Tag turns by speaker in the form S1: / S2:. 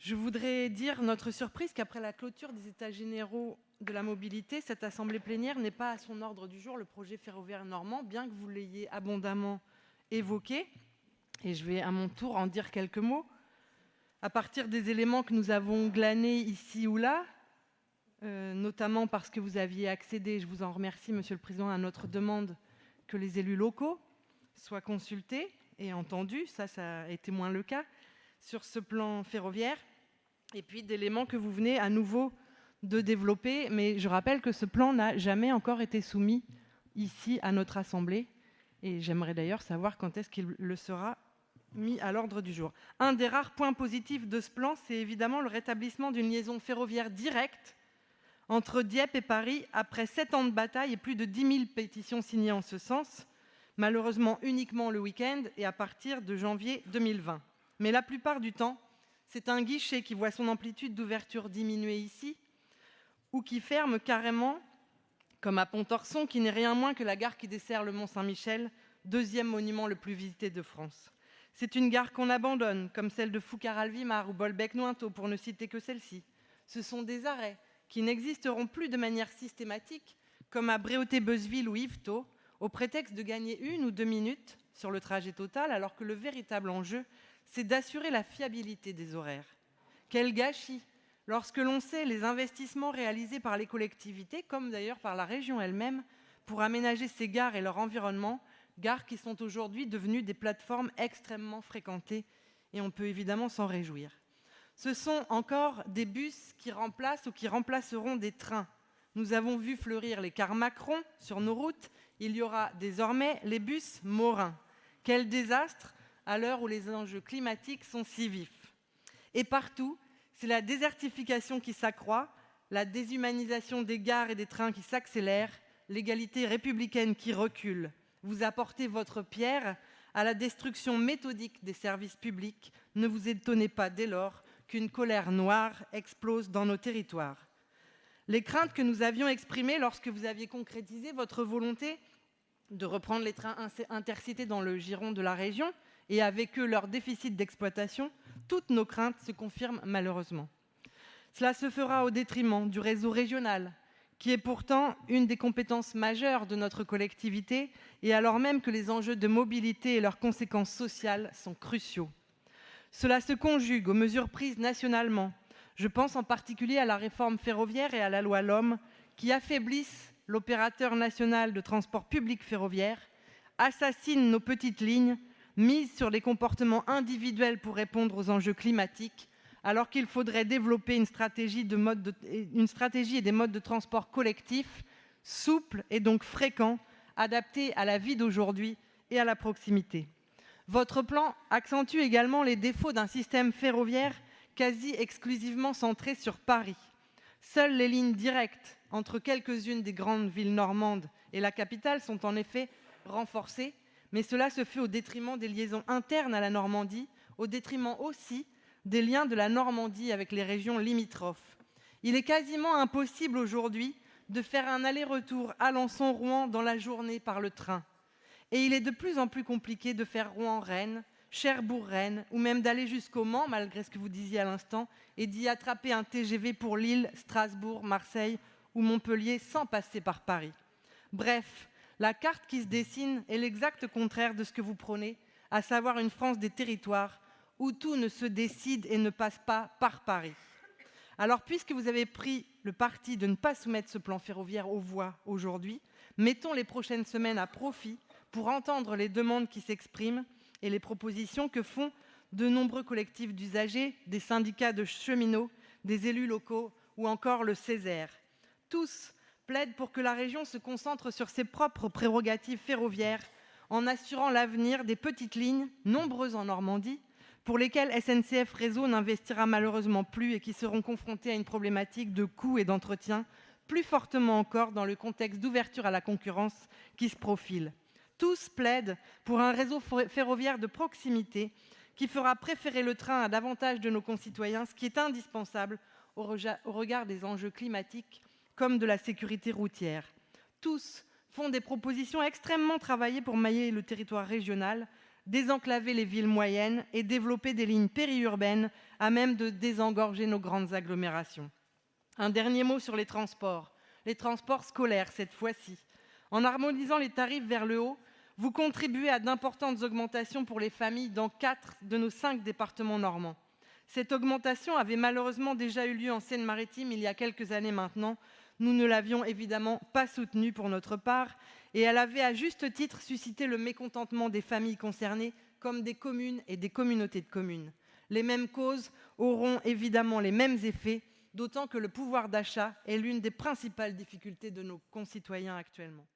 S1: Je voudrais dire notre surprise qu'après la clôture des États généraux de la mobilité, cette assemblée plénière n'est pas à son ordre du jour le projet ferroviaire normand, bien que vous l'ayez abondamment évoqué. Et je vais à mon tour en dire quelques mots. À partir des éléments que nous avons glanés ici ou là, notamment parce que vous aviez accédé, je vous en remercie Monsieur le Président, à notre demande que les élus locaux soient consultés et entendus, ça a été moins le cas, sur ce plan ferroviaire, et puis d'éléments que vous venez à nouveau de développer. Mais je rappelle que ce plan n'a jamais encore été soumis ici à notre Assemblée, et j'aimerais d'ailleurs savoir quand est-ce qu'il le sera mis à l'ordre du jour. Un des rares points positifs de ce plan, c'est évidemment le rétablissement d'une liaison ferroviaire directe entre Dieppe et Paris, après 7 ans de bataille et plus de 10 000 pétitions signées en ce sens, malheureusement uniquement le week-end et à partir de janvier 2020. Mais la plupart du temps, c'est un guichet qui voit son amplitude d'ouverture diminuer ici, ou qui ferme carrément, comme à Pontorson, qui n'est rien moins que la gare qui dessert le Mont-Saint-Michel, deuxième monument le plus visité de France. C'est une gare qu'on abandonne, comme celle de Foucaral-Vimar ou Bolbec-Nointot, pour ne citer que celle-ci. Ce sont des arrêts qui n'existeront plus de manière systématique, comme à Bréauté-Beuzeville ou Yvetot, au prétexte de gagner 1 ou 2 minutes sur le trajet total, alors que le véritable enjeu, c'est d'assurer la fiabilité des horaires. Quel gâchis, lorsque l'on sait les investissements réalisés par les collectivités, comme d'ailleurs par la région elle-même, pour aménager ces gares et leur environnement, gares qui sont aujourd'hui devenues des plateformes extrêmement fréquentées, et on peut évidemment s'en réjouir. Ce sont encore des bus qui remplacent ou qui remplaceront des trains. Nous avons vu fleurir les cars Macron sur nos routes, il y aura désormais les bus Morin. Quel désastre à l'heure où les enjeux climatiques sont si vifs. Et partout, c'est la désertification qui s'accroît, la déshumanisation des gares et des trains qui s'accélère, l'égalité républicaine qui recule. Vous apportez votre pierre à la destruction méthodique des services publics. Ne vous étonnez pas dès lors qu'une colère noire explose dans nos territoires. Les craintes que nous avions exprimées lorsque vous aviez concrétisé votre volonté de reprendre les trains intercités dans le giron de la région et avec eux leur déficit d'exploitation, toutes nos craintes se confirment malheureusement. Cela se fera au détriment du réseau régional, qui est pourtant une des compétences majeures de notre collectivité, et alors même que les enjeux de mobilité et leurs conséquences sociales sont cruciaux. Cela se conjugue aux mesures prises nationalement. Je pense en particulier à la réforme ferroviaire et à la loi LOM, qui affaiblissent l'opérateur national de transport public ferroviaire, assassinent nos petites lignes, misent sur les comportements individuels pour répondre aux enjeux climatiques, alors qu'il faudrait développer une stratégie et des modes de transport collectifs, souples et donc fréquents, adaptés à la vie d'aujourd'hui et à la proximité. Votre plan accentue également les défauts d'un système ferroviaire quasi exclusivement centré sur Paris. Seules les lignes directes entre quelques-unes des grandes villes normandes et la capitale sont en effet renforcées, mais cela se fait au détriment des liaisons internes à la Normandie, au détriment aussi des liens de la Normandie avec les régions limitrophes. Il est quasiment impossible aujourd'hui de faire un aller-retour Alençon-Rouen dans la journée par le train. Et il est de plus en plus compliqué de faire Rouen-Rennes, Cherbourg-Rennes, ou même d'aller jusqu'au Mans, malgré ce que vous disiez à l'instant, et d'y attraper un TGV pour Lille, Strasbourg, Marseille ou Montpellier sans passer par Paris. Bref, la carte qui se dessine est l'exact contraire de ce que vous prônez, à savoir une France des territoires où tout ne se décide et ne passe pas par Paris. Alors, puisque vous avez pris le parti de ne pas soumettre ce plan ferroviaire aux voix aujourd'hui, mettons les prochaines semaines à profit pour entendre les demandes qui s'expriment et les propositions que font de nombreux collectifs d'usagers, des syndicats de cheminots, des élus locaux ou encore le Césaire. Tous plaident pour que la région se concentre sur ses propres prérogatives ferroviaires en assurant l'avenir des petites lignes, nombreuses en Normandie, pour lesquelles SNCF Réseau n'investira malheureusement plus et qui seront confrontées à une problématique de coût et d'entretien, plus fortement encore dans le contexte d'ouverture à la concurrence qui se profile. Tous plaident pour un réseau ferroviaire de proximité qui fera préférer le train à davantage de nos concitoyens, ce qui est indispensable au regard des enjeux climatiques comme de la sécurité routière. Tous font des propositions extrêmement travaillées pour mailler le territoire régional, désenclaver les villes moyennes et développer des lignes périurbaines à même de désengorger nos grandes agglomérations. Un dernier mot sur les transports scolaires cette fois-ci. En harmonisant les tarifs vers le haut, vous contribuez à d'importantes augmentations pour les familles dans 4 de nos 5 départements normands. Cette augmentation avait malheureusement déjà eu lieu en Seine-Maritime il y a quelques années maintenant. Nous ne l'avions évidemment pas soutenue pour notre part et elle avait à juste titre suscité le mécontentement des familles concernées comme des communes et des communautés de communes. Les mêmes causes auront évidemment les mêmes effets, d'autant que le pouvoir d'achat est l'une des principales difficultés de nos concitoyens actuellement.